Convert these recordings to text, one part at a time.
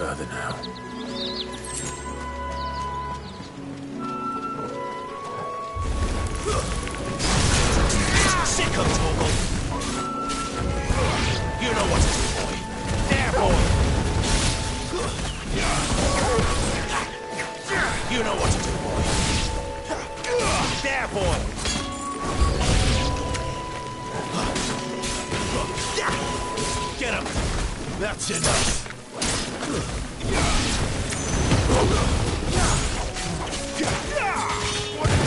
further now. Sick of Torgal! You know what to do, boy. There, boy! You know what to do, boy. There, boy! Get him! That's enough!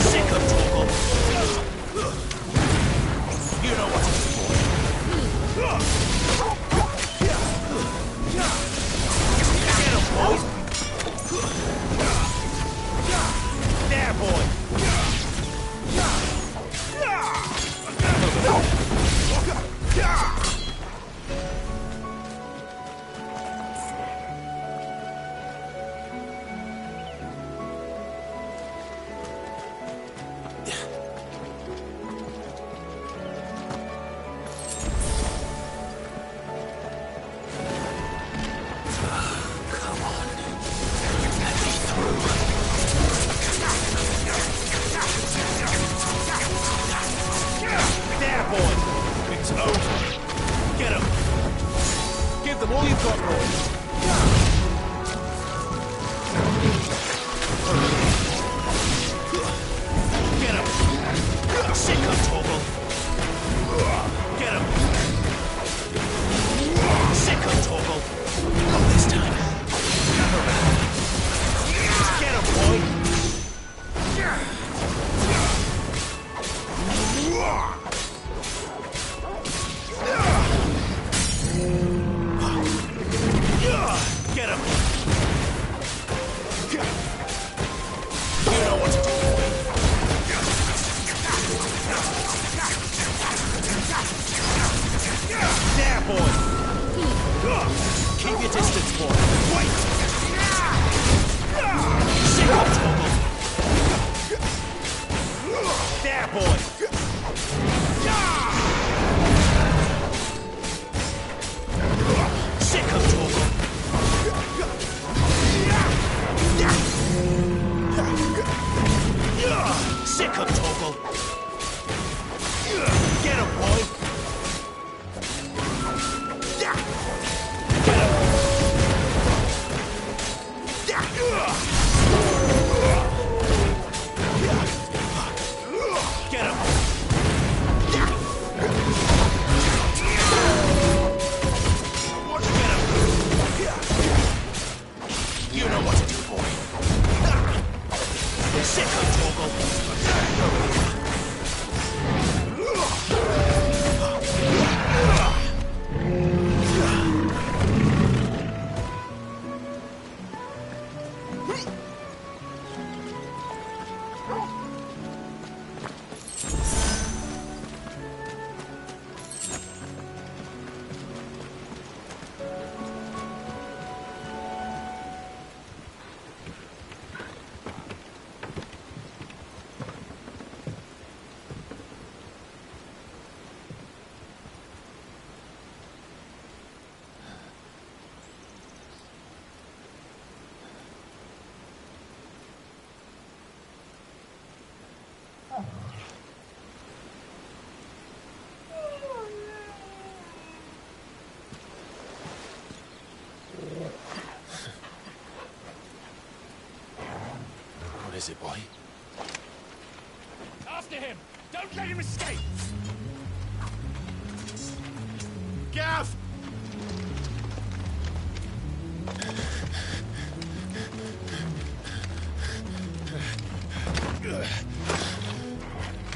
Sick of Torgal! You know what to do, boy. Get him, boy! There, boy! What is it, boy? After him! Don't let him escape! Gav!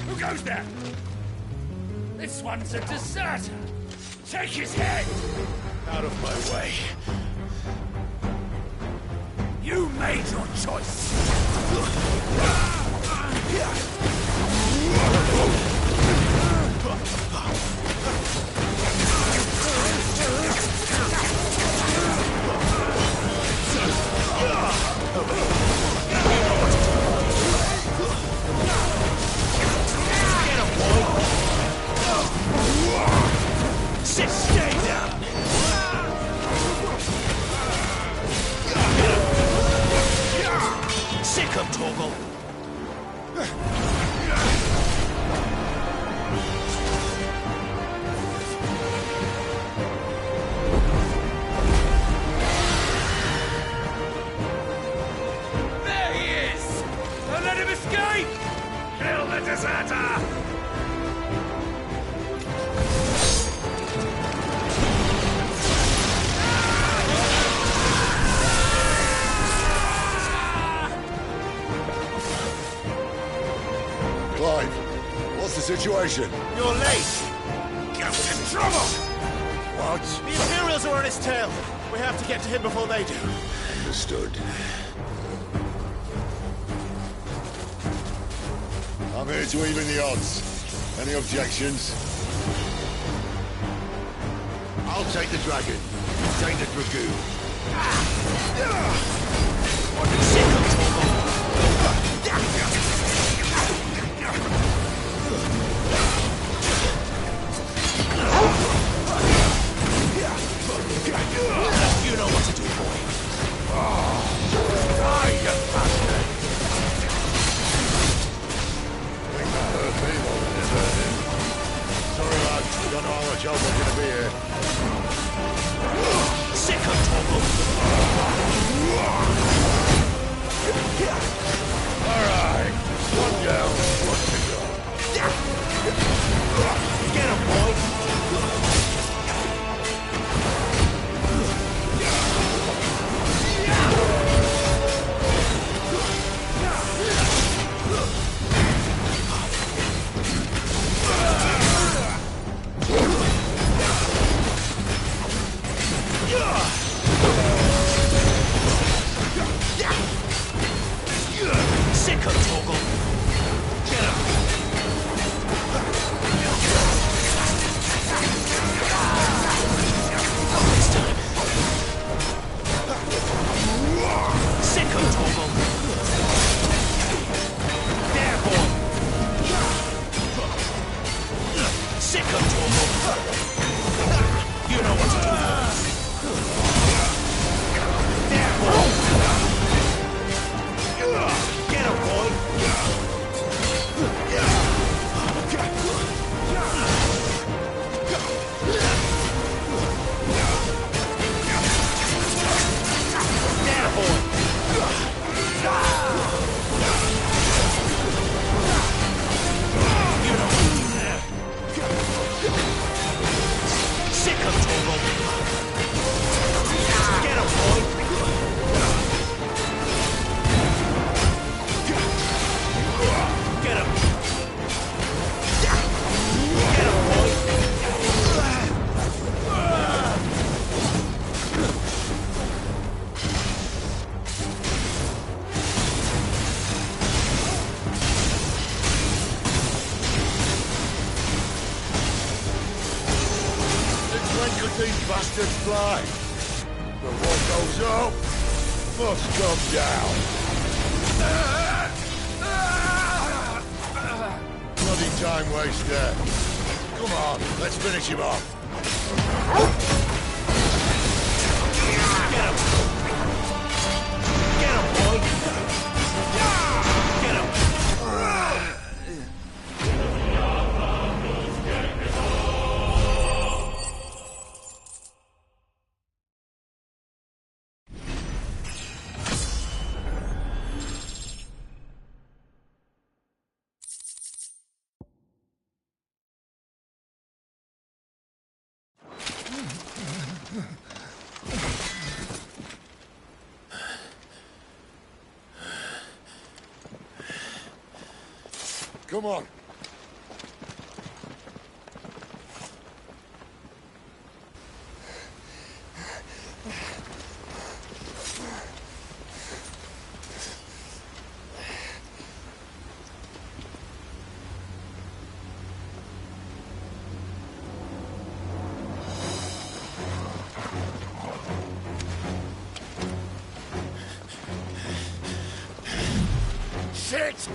Who goes there? This one's a deserter! Take his head! Out of my way. You made your choice! Stay down! situation? You're late! Get in trouble! What? The Imperials are on his tail. We have to get to him before they do. Understood. I'm here to even the odds. Any objections? I'll take the dragon. You take the dragoon. You know what to do, boy. Die, you bastard! Think that hurt me more than it hurt him. Sorry, lads. Don't know how much help I'm gonna be here. Sick of trouble! Alright. One down, one to go. Get him, boy! Sick of Torgal! Get him! This time. Sick of Torgal! There, boy! Sick of Torgal! You know what to do, boy! There, boy! Get him, boy! There, boy! You know what to do there. Sick of Torgal! Get him, boy! Get him! Get him, boy! Since when could these bastards fly? But what goes up must come down. Bloody time waster. Come on, let's finish him off. Get him! Get him, boy! Get him! Come on. Shit!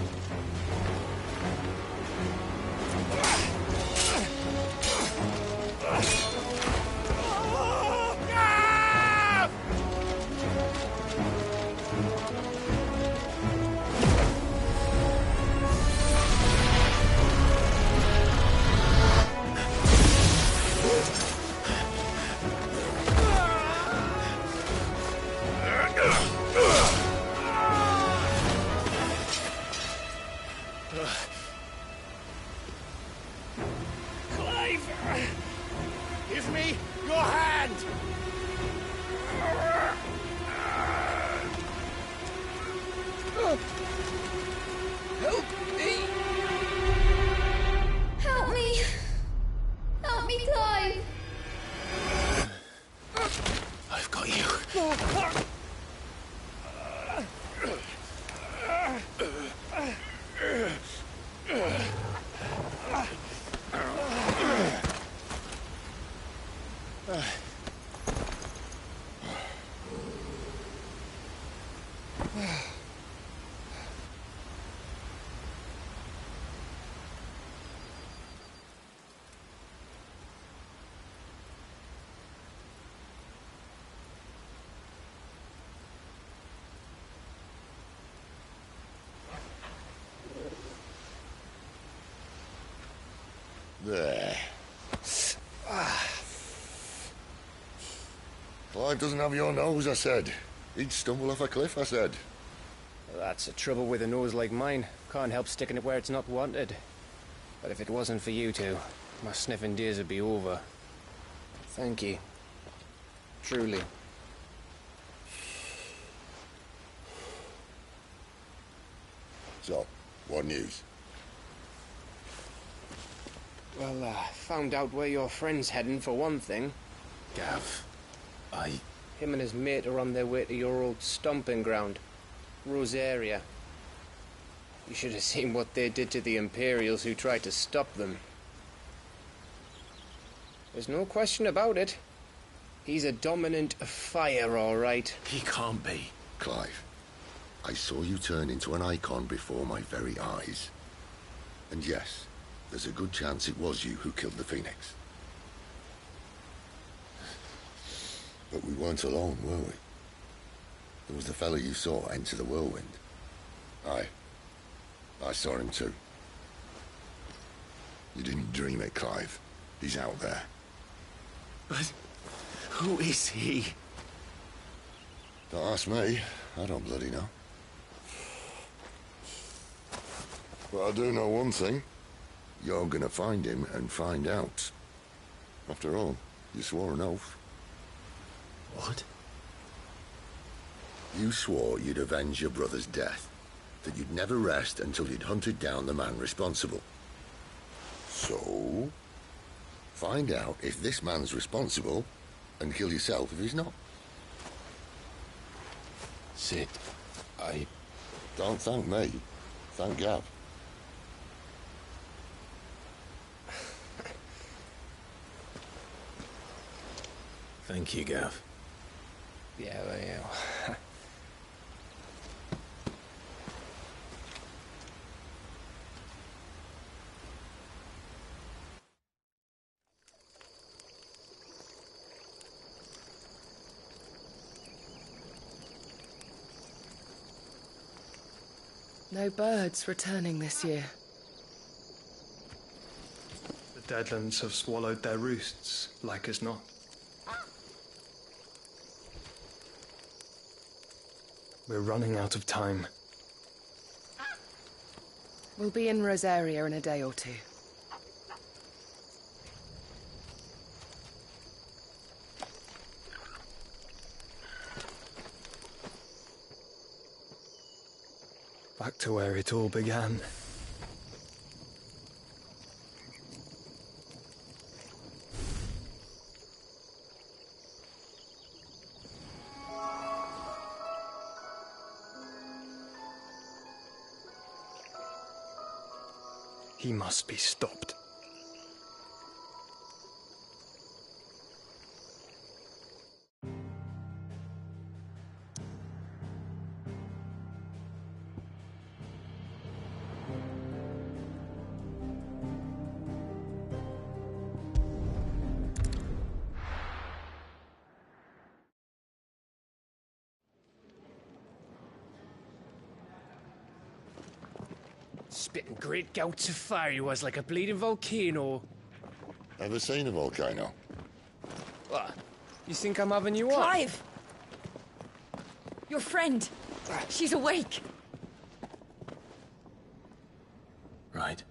Give me your hand! Help me! There. Clive doesn't have your nose, I said. He'd stumble off a cliff, I said. That's the trouble with a nose like mine. Can't help sticking it where it's not wanted. But if it wasn't for you two, my sniffing days would be over. Thank you. Truly. So, what news? Well, found out where your friend's heading, for one thing. Gav, Him and his mate are on their way to your old stomping ground, Rosaria. You should have seen what they did to the Imperials who tried to stop them. There's no question about it. He's a dominant fire, all right. He can't be. Clive, I saw you turn into an icon before my very eyes. And yes, there's a good chance it was you who killed the Phoenix. But we weren't alone, were we? There was the fellow you saw enter the whirlwind. I saw him too. You didn't dream it, Clive. He's out there. But who is he? Don't ask me. I don't bloody know. But I do know one thing. You're gonna find him and find out. After all, you swore an oath. What? You swore you'd avenge your brother's death. That you'd never rest until you'd hunted down the man responsible. So, find out if this man's responsible, and kill yourself if he's not. Sid, Don't thank me. Thank Gav. Thank you, Gav. Yeah, well, yeah. No birds returning this year. The Deadlands have swallowed their roosts, like as not. We're running out of time. We'll be in Rosaria in a day or two. Back to where it all began. He must be stopped. Spitting great gouts of fire he was, like a bleeding volcano. Ever seen a volcano? What? You think I'm having you on? Clive! Your friend! She's awake! Right.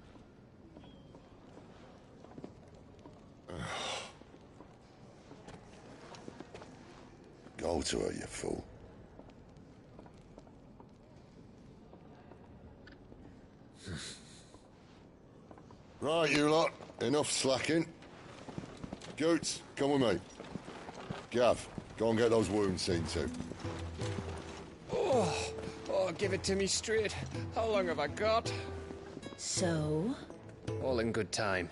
Go to her, you fool. Right, you lot. Enough slacking. Goots, come with me. Gav, go and get those wounds seen to. Oh, give it to me straight. How long have I got? So? All in good time.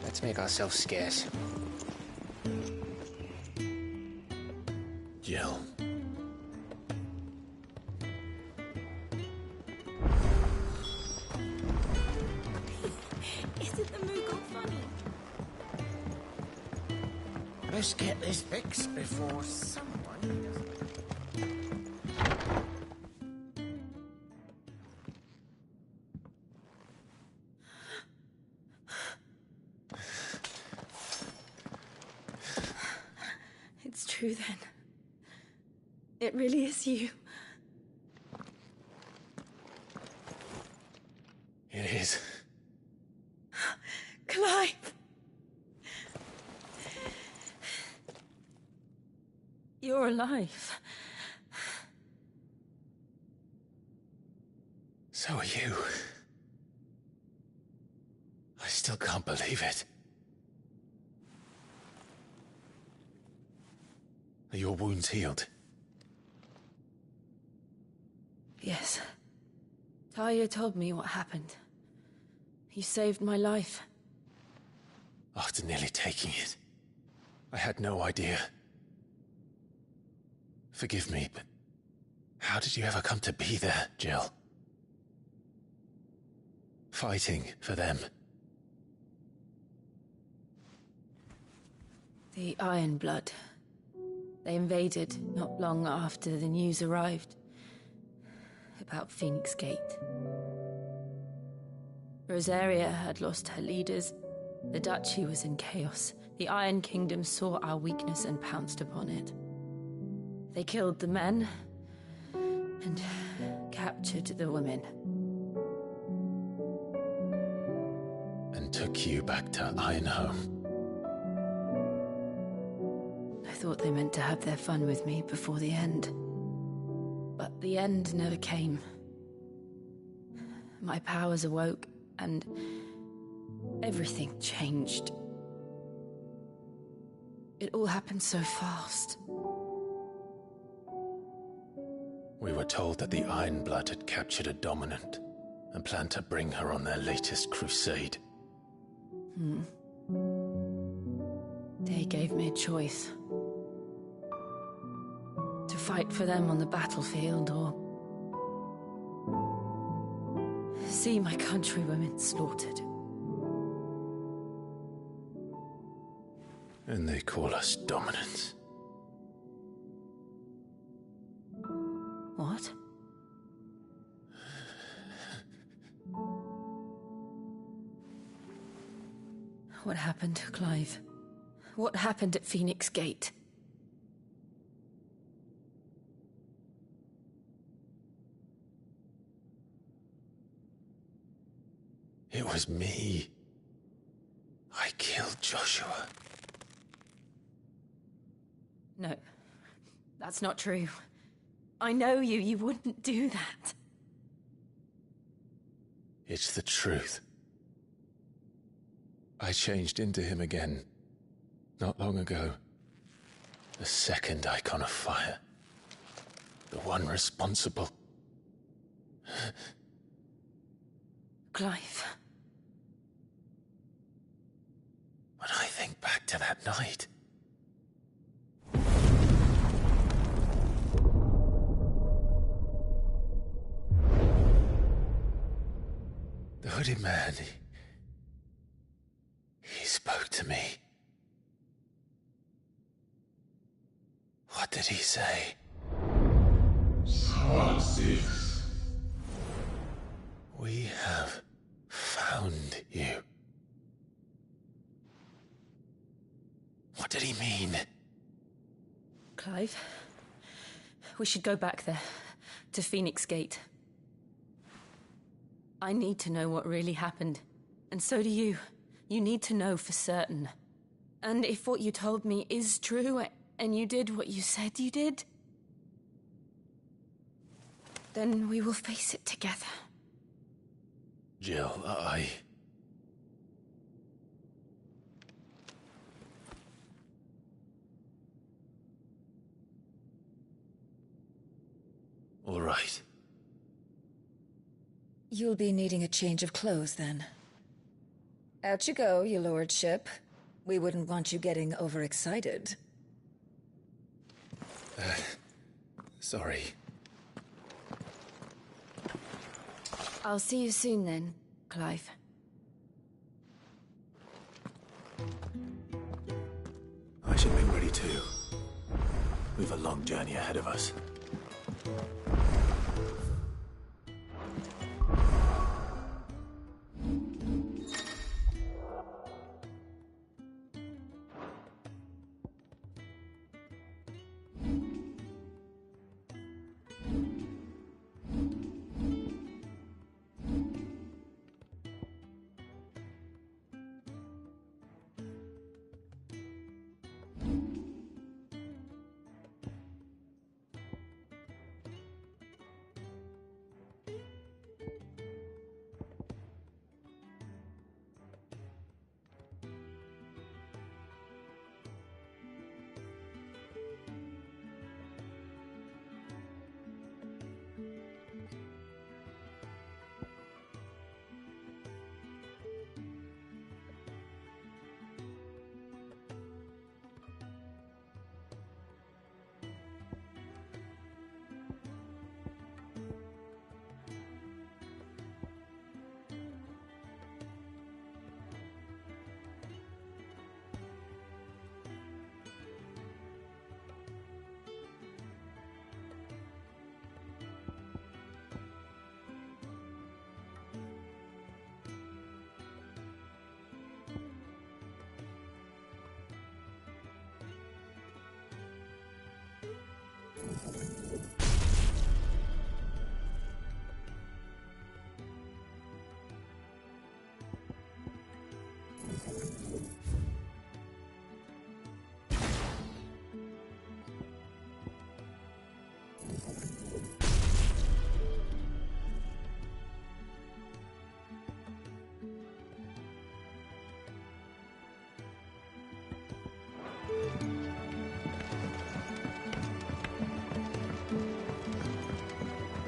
Let's make ourselves scarce. Jill. Isn't the Moogle funny? Let's get this fixed before someone... true then. It really is you. It is. Clive! You're alive. So are you. I still can't believe it. Are your wounds healed? Yes. Talia told me what happened. You saved my life. After nearly taking it, I had no idea. Forgive me, but how did you ever come to be there, Jill? Fighting for them. The Iron Blood. They invaded not long after the news arrived about Phoenix Gate. Rosaria had lost her leaders. The Duchy was in chaos. The Iron Kingdom saw our weakness and pounced upon it. They killed the men and captured the women. And took you back to Ironhome. I thought they meant to have their fun with me before the end. But the end never came. My powers awoke, and everything changed. It all happened so fast. We were told that the Iron Blood had captured a dominant and planned to bring her on their latest crusade. They gave me a choice. To fight for them on the battlefield, or see my countrywomen slaughtered. And they call us dominants. What? What happened, Clive? What happened at Phoenix Gate? It was me. I killed Joshua. No, that's not true. I know you. You wouldn't do that. It's the truth. I changed into him again, not long ago. The second icon of fire. The one responsible. Clive. When I think back to that night... The hooded man, he spoke to me. What did he say? We have found you. What did he mean? Clive, we should go back there, to Phoenix Gate. I need to know what really happened, and so do you. You need to know for certain. And if what you told me is true, and you did what you said you did, then we will face it together. Jill, All right. You'll be needing a change of clothes, then. Out you go, your lordship. We wouldn't want you getting overexcited. Sorry. I'll see you soon then, Clive. I should be ready too. We've a long journey ahead of us.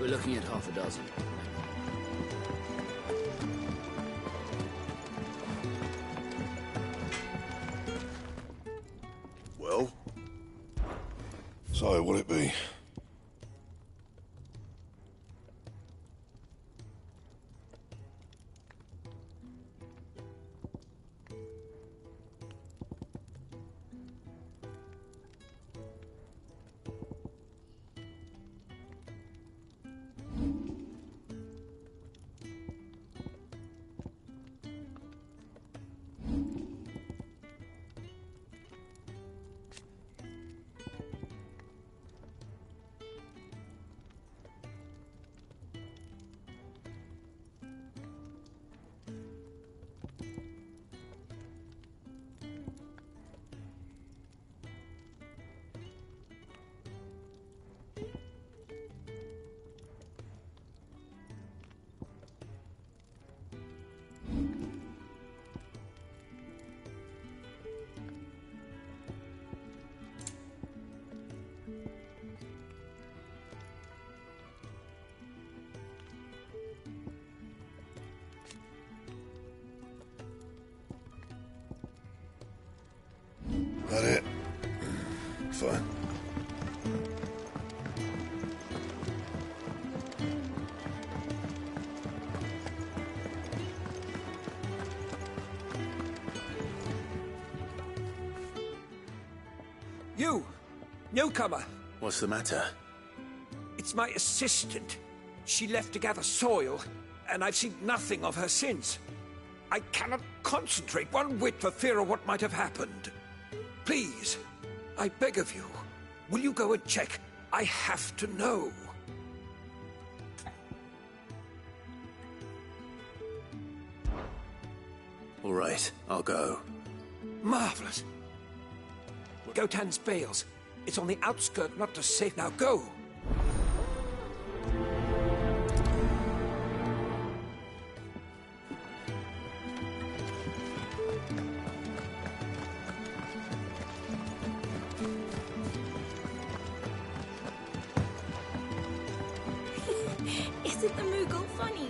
We're looking at half a dozen. Well? So, what'll it be? That it? Fine. You! Newcomer! What's the matter? It's my assistant. She left to gather soil, and I've seen nothing of her since. I cannot concentrate one whit for fear of what might have happened. Please, I beg of you, will you go and check? I have to know. All right, I'll go. Marvelous. Gotan's bales. It's on the outskirts, not to safe. Now go! Isn't the Moogle funny?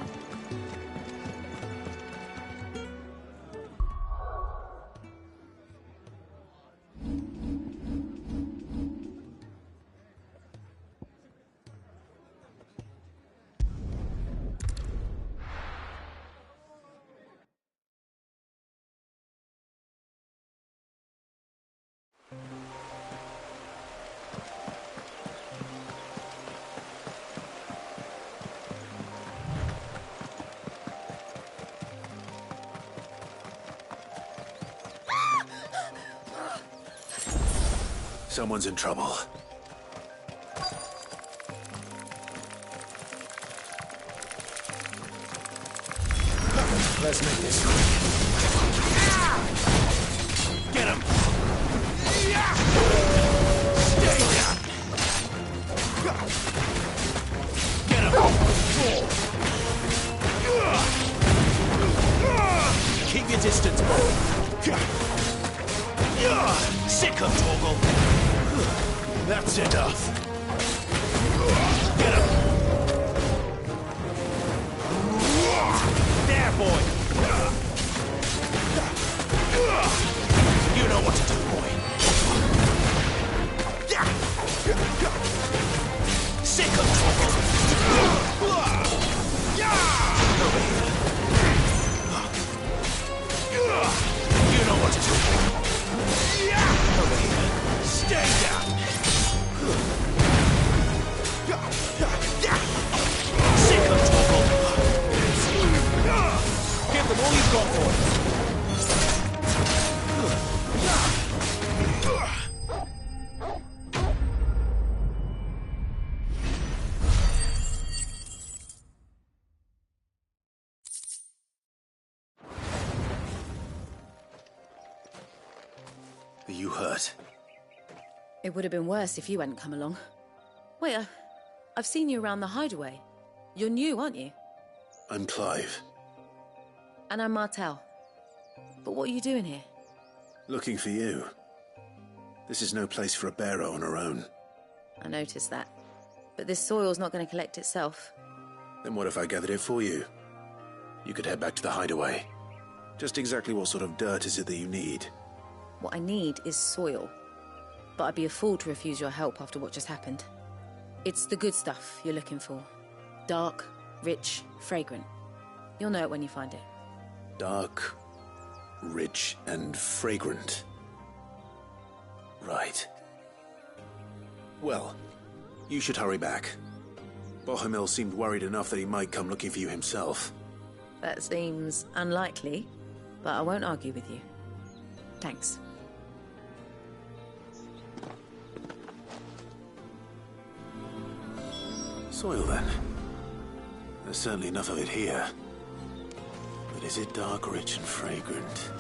Someone's in trouble. Let's make this quick. Get him! Stay down! Get him! Keep your distance, boy. Sick of Torgal. That's enough. Get him! There, boy! You know what to do, boy. Sick of trouble! Over here. You know what to do, boy. Over here. Stay down! Sick of trouble! Give them all you've got for it. Are you hurt? It would have been worse if you hadn't come along. Wait, I've seen you around the hideaway. You're new, aren't you? I'm Clive. And I'm Martel. But what are you doing here? Looking for you. This is no place for a bearer on her own. I noticed that. but this soil's not going to collect itself. Then what if I gathered it for you? You could head back to the hideaway. Just exactly what sort of dirt is it that you need? What I need is soil. But I'd be a fool to refuse your help after what just happened. It's the good stuff you're looking for. Dark, rich, fragrant. You'll know it when you find it. Dark, rich, and fragrant. Right. Well, you should hurry back. Bohemil seemed worried enough that he might come looking for you himself. That seems unlikely, but I won't argue with you. Thanks. Soil, then. There's certainly enough of it here. But is it dark, rich, and fragrant?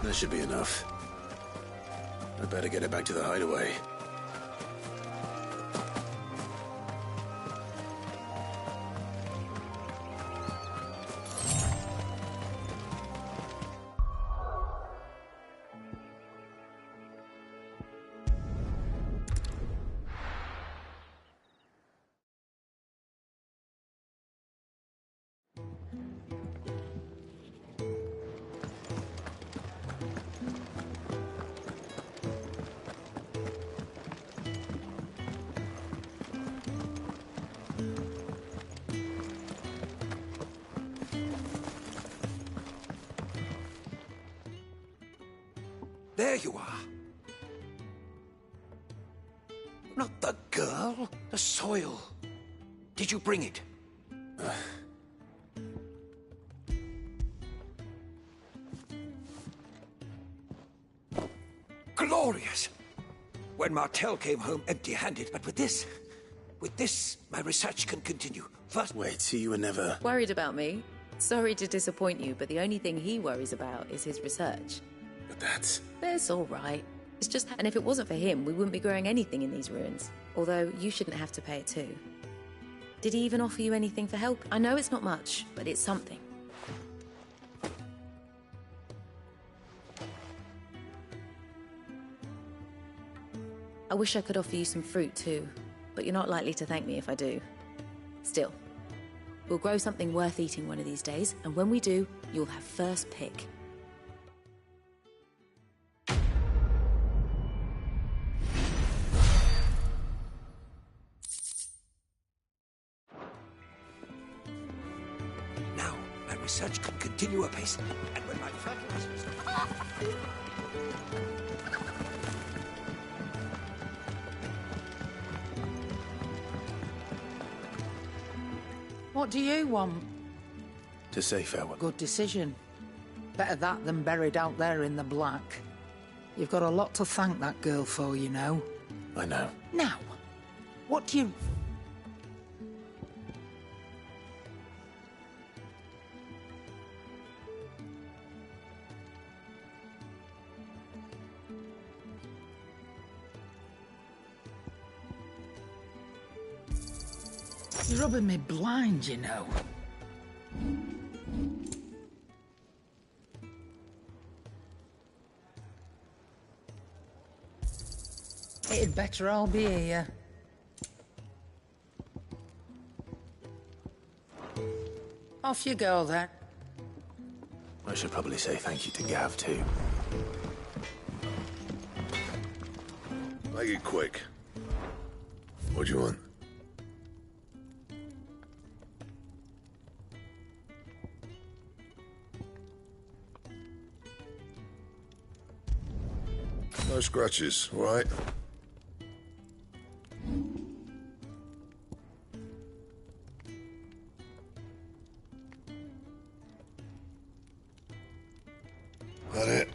That should be enough. I'd better get it back to the hideaway. There you are. Not the girl, the soil. Did you bring it? Glorious! When Martel came home empty-handed, but with this, my research can continue. First... Wait, so you were never... Worried about me? Sorry to disappoint you, but the only thing he worries about is his research. But that's... It's all right. It's just... And if it wasn't for him, we wouldn't be growing anything in these ruins. Although, you shouldn't have to pay it too. Did he even offer you anything for help? I know it's not much, but it's something. I wish I could offer you some fruit too, but you're not likely to thank me if I do. Still, we'll grow something worth eating one of these days, and when we do, you'll have first pick. Now, my research can continue apace, and when my fertilizers... What do you want? To say farewell. Good decision. Better that than buried out there in the black. You've got a lot to thank that girl for, you know. I know. Now, what do you... You're rubbing me blind, you know. It'd better all be here. Off you go, then. I should probably say thank you to Gav, too. Make it quick. What do you want? No scratches, all right? That it?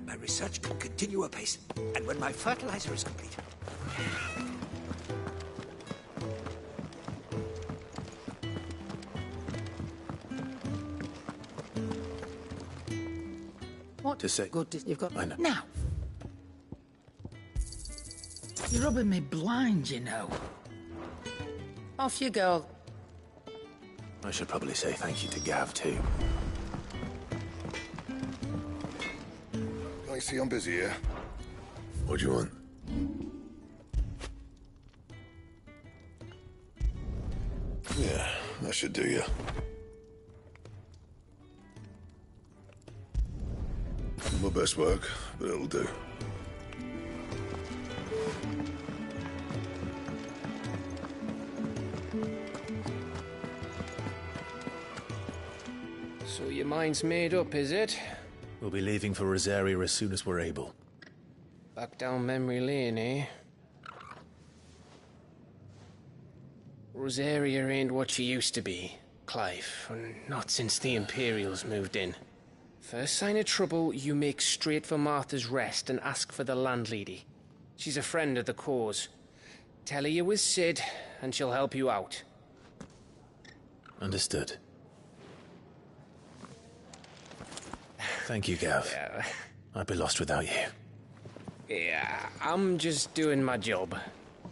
My research can continue apace, and when my fertilizer is complete... What To say... good you've got... I know. Now! You're rubbing me blind, you know. Off you go. I should probably say thank you to Gav, too. I see I'm busy here. What do you want? Yeah, that should do you. My best work, but it'll do. So your mind's made up, is it? We'll be leaving for Rosaria as soon as we're able. Back down memory lane, eh? Rosaria ain't what she used to be, Clive. Not since the Imperials moved in. First sign of trouble, you make straight for Martha's Rest and ask for the landlady. She's a friend of the cause. Tell her you was Sid, and she'll help you out. Understood. Thank you, Gav. Yeah. I'd be lost without you. Yeah, I'm just doing my job.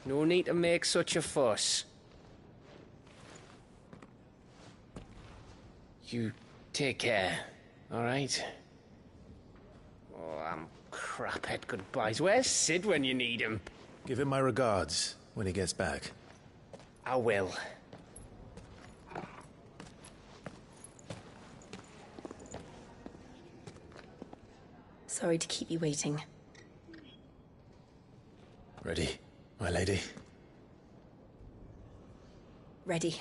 No need to make such a fuss. You take care, all right? Oh, I'm crap at goodbyes. Where's Sid when you need him? Give him my regards when he gets back. I will. Sorry to keep you waiting. Ready, my lady? Ready.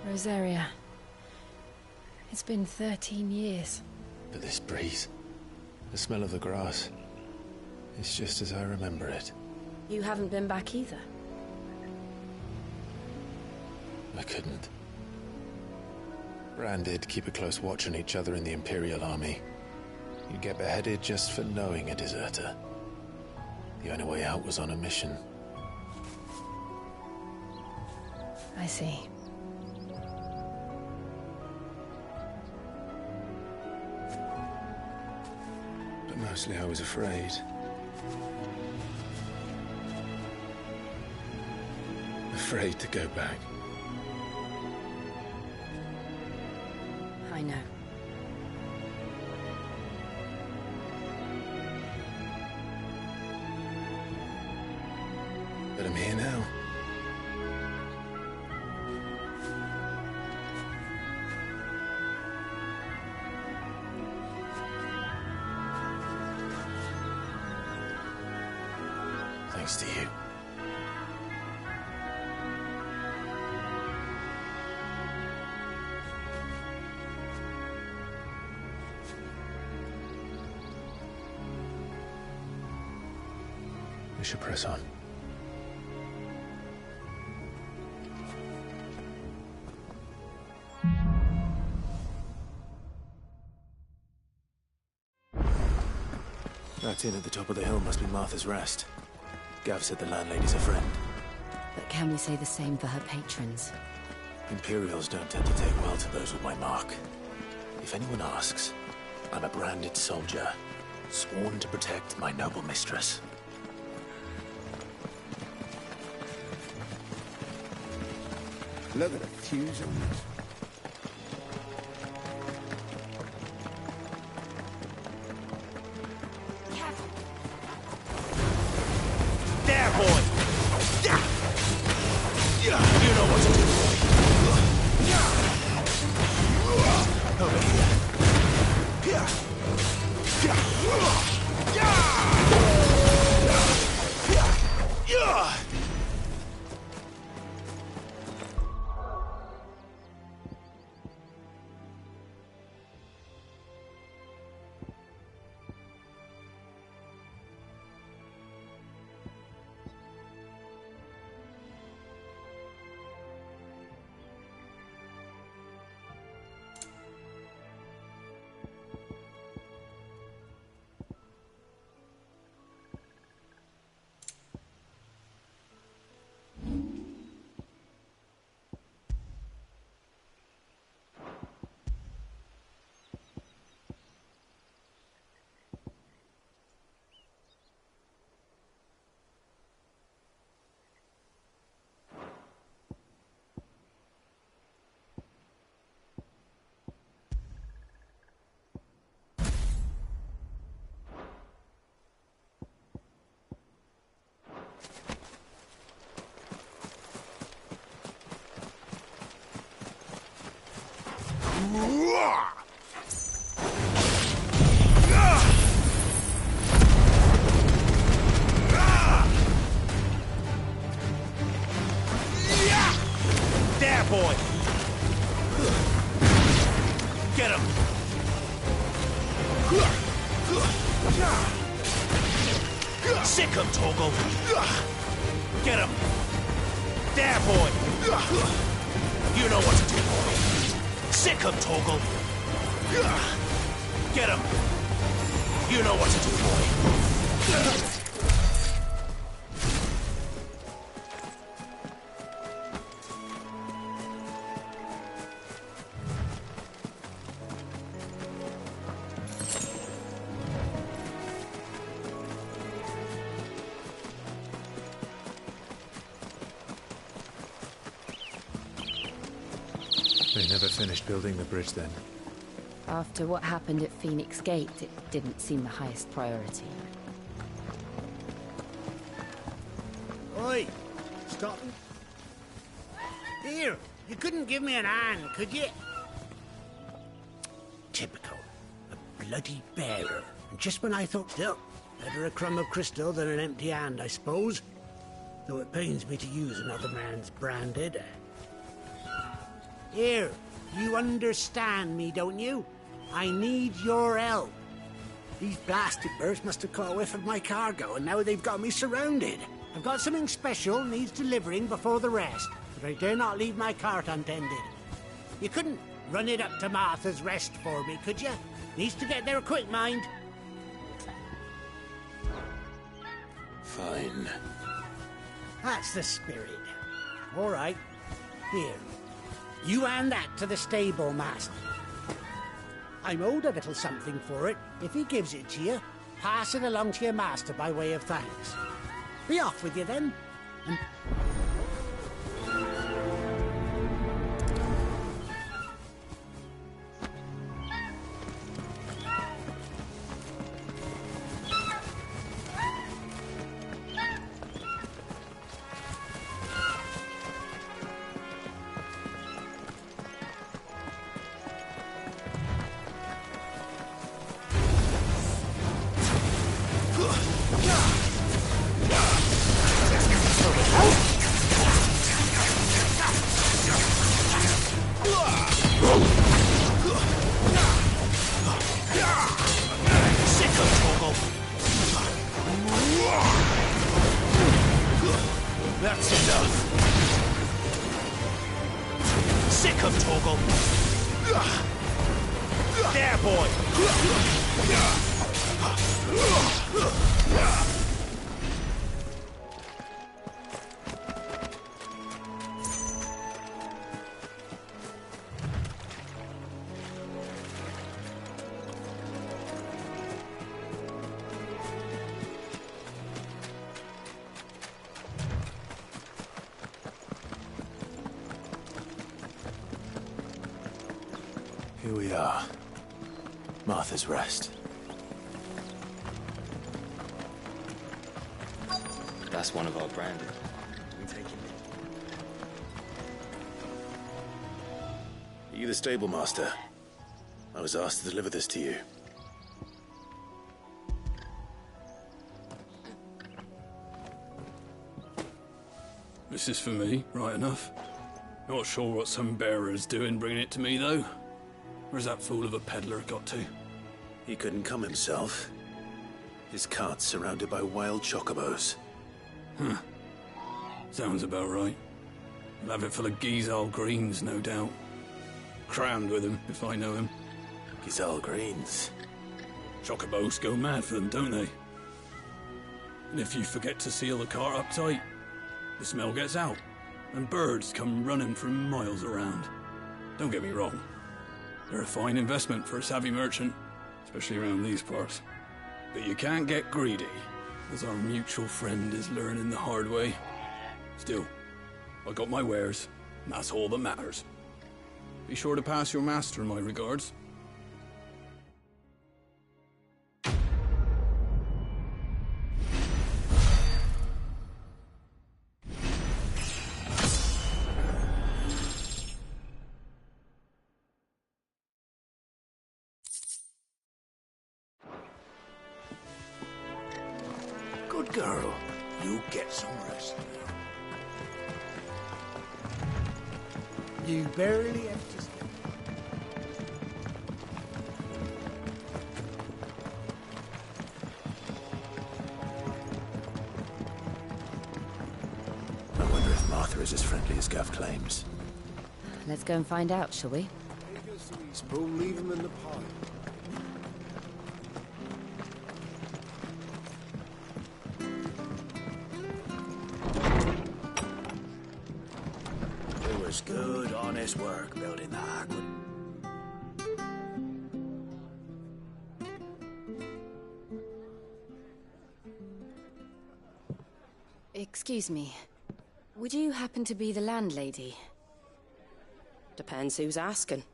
Rosaria. It's been 13 years. But this breeze, the smell of the grass, it's just as I remember it. You haven't been back either. I couldn't. Bran did keep a close watch on each other in the Imperial Army. You'd get beheaded just for knowing a deserter. The only way out was on a mission. I see. But mostly I was afraid. Afraid to go back. I know. But I'm here now. Thanks to you. We should press on. That inn at the top of the hill must be Martha's Rest. Gav said the landlady's a friend. But can we say the same for her patrons? Imperials don't tend to take well to those with my mark. If anyone asks, I'm a branded soldier, sworn to protect my noble mistress. Look at the fuse on this. boy! You know what to do, boy. Over here. There, boy! Get him! Sick him, Torgal! Get him! There, boy! You know what to do, boy! Sick him, Torgal! Get him! You know what to do, boy! They never finished building the bridge then. After what happened at Phoenix Gate, it didn't seem the highest priority. Oi! Stop. Here, you couldn't give me an hand, could you? Typical. A bloody bearer. And just when I thought, oh, better a crumb of crystal than an empty hand, I suppose. Though it pains me to use another man's branded. Here, you understand me, don't you? I need your help. These blasted birds must have caught a whiff of my cargo, and now they've got me surrounded. I've got something special needs delivering before the rest, but I dare not leave my cart untended. You couldn't run it up to Martha's Rest for me, could you? Needs to get there quick, mind. Fine. That's the spirit. All right. Here. You hand that to the stable master. I'm owed a little something for it. If he gives it to you, pass it along to your master by way of thanks. Be off with you then. And That's enough. Sick of Torgal. There, boy. Here we are. Martha's Rest. That's one of our brand. Are you the stable master? I was asked to deliver this to you. This is for me, right enough. Not sure what some bearer's doing bringing it to me, though. Where's that fool of a peddler got to? He couldn't come himself. His cart's surrounded by wild chocobos. Huh. Sounds about right. He'll have it full of Gizal greens, no doubt. Crammed with him, if I know him. Gizal greens? Chocobos go mad for them, don't they? And if you forget to seal the cart up tight, the smell gets out, and birds come running from miles around. Don't get me wrong. They're a fine investment for a savvy merchant, especially around these parts. But you can't get greedy, as our mutual friend is learning the hard way. Still, I got my wares, and that's all that matters. Be sure to pass your master my regards. Good girl. You get some rest now. You barely have to step. I wonder if Martha is as friendly as Gav claims. Let's go and find out, shall we? Take us to Eastpool, leave him in the pod. It was good, honest work building the aqueduct. Excuse me. Would you happen to be the landlady? Depends who's asking,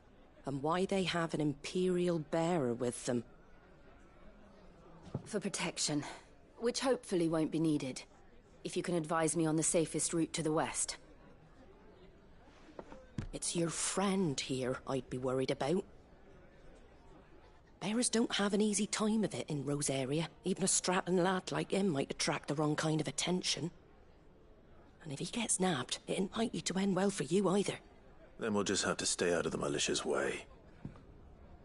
and why they have an Imperial bearer with them. For protection, which hopefully won't be needed. If you can advise me on the safest route to the west. It's your friend here I'd be worried about. Bearers don't have an easy time of it in Rosaria. Even a Stratton lad like him might attract the wrong kind of attention. And if he gets nabbed, it ain't likely to end well for you either. Then we'll just have to stay out of the malicious way.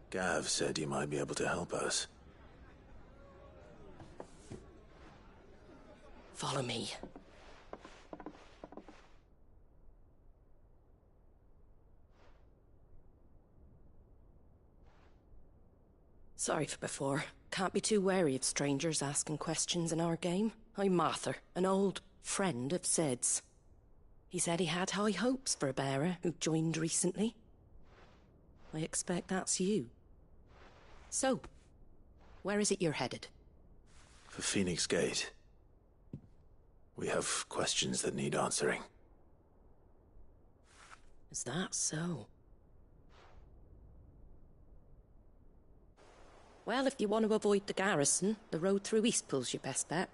Gav said you might be able to help us. Follow me. Sorry for before. Can't be too wary of strangers asking questions in our game. I'm Martha, an old friend of Sid's. He said he had high hopes for a bearer who joined recently. I expect that's you. So, where is it you're headed? For Phoenix Gate. We have questions that need answering. Is that so? Well, if you want to avoid the garrison, the road through Eastpool's your best bet.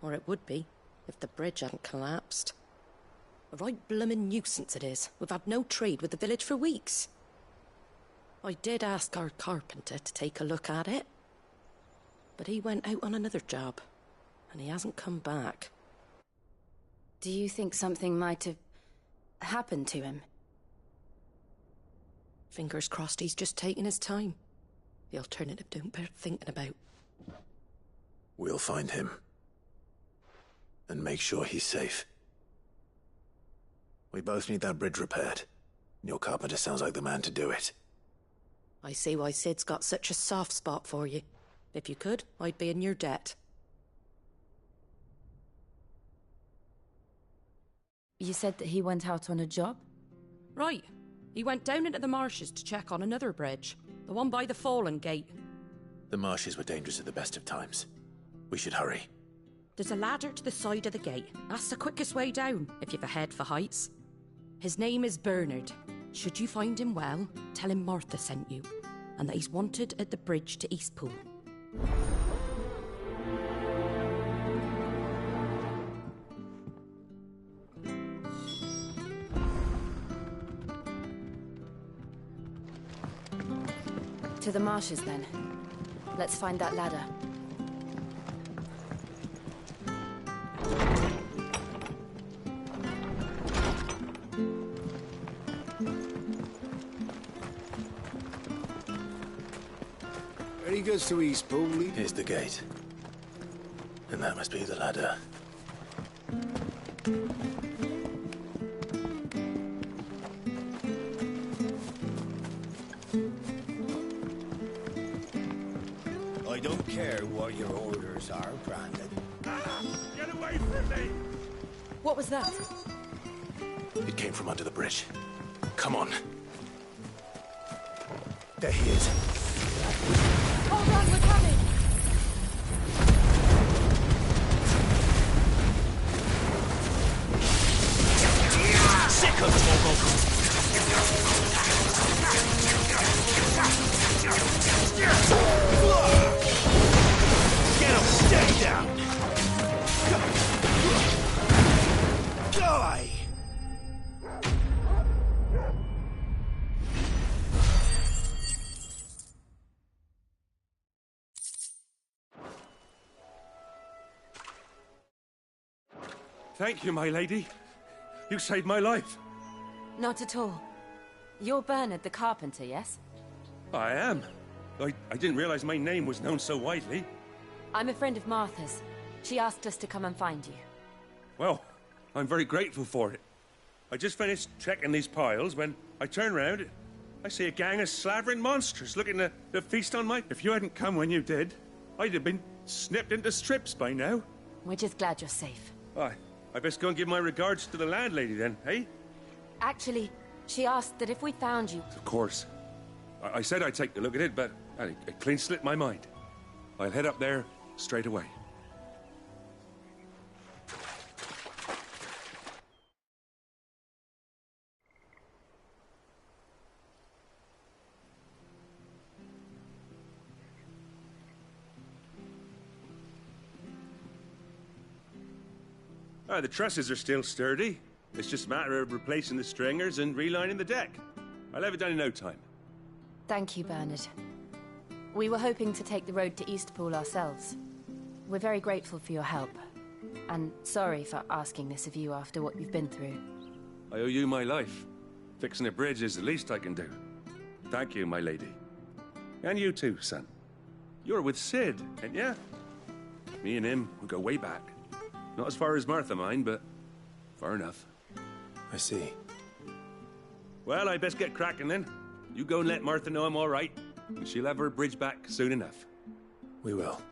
Or it would be, if the bridge hadn't collapsed. A right bloomin' nuisance it is. We've had no trade with the village for weeks. I did ask our carpenter to take a look at it. But he went out on another job, and he hasn't come back. Do you think something might have happened to him? Fingers crossed he's just taking his time. The alternative don't bear thinking about. We'll find him. And make sure he's safe. We both need that bridge repaired. Your carpenter sounds like the man to do it. I see why Sid's got such a soft spot for you. If you could, I'd be in your debt. You said that he went out on a job? Right. He went down into the marshes to check on another bridge. The one by the Fallen Gate. The marshes were dangerous at the best of times. We should hurry. There's a ladder to the side of the gate. That's the quickest way down, if you've a head for heights. His name is Bernard. Should you find him well, tell him Martha sent you, and that he's wanted at the bridge to Eastpool. To the marshes, then. Let's find that ladder. Ready goes to Eastpool. Here's the gate. And that must be the ladder. I don't care what your orders are, Brandon. Get away from me! What was that? It came from under the bridge. Come on. There he is. Hold on, we're coming! Sick of Torgo! Get him! Stay down! Die! Thank you, my lady. You saved my life. Not at all. You're Bernard the Carpenter, yes? I am. I didn't realize my name was known so widely. I'm a friend of Martha's. She asked us to come and find you. Well, I'm very grateful for it. I just finished checking these piles when I turn round. I see a gang of slavering monsters looking to feast on my... If you hadn't come when you did, I'd have been snipped into strips by now. We're just glad you're safe. I best go and give my regards to the landlady then, eh? Actually, she asked that if we found you... Of course. I said I'd take a look at it, but it clean slipped my mind. I'll head up there straight away. The trusses are still sturdy. It's just a matter of replacing the stringers and relining the deck. I'll have it done in no time. Thank you, Bernard. We were hoping to take the road to Eastpool ourselves. We're very grateful for your help. And sorry for asking this of you after what you've been through. I owe you my life. Fixing a bridge is the least I can do. Thank you, my lady. And you too, son. You're with Sid, ain't ya? Me and him, we go way back. Not as far as Martha, mind, but far enough. I see. Well, I best get cracking then. You go and let Martha know I'm all right, and she'll have her bridge back soon enough. We will.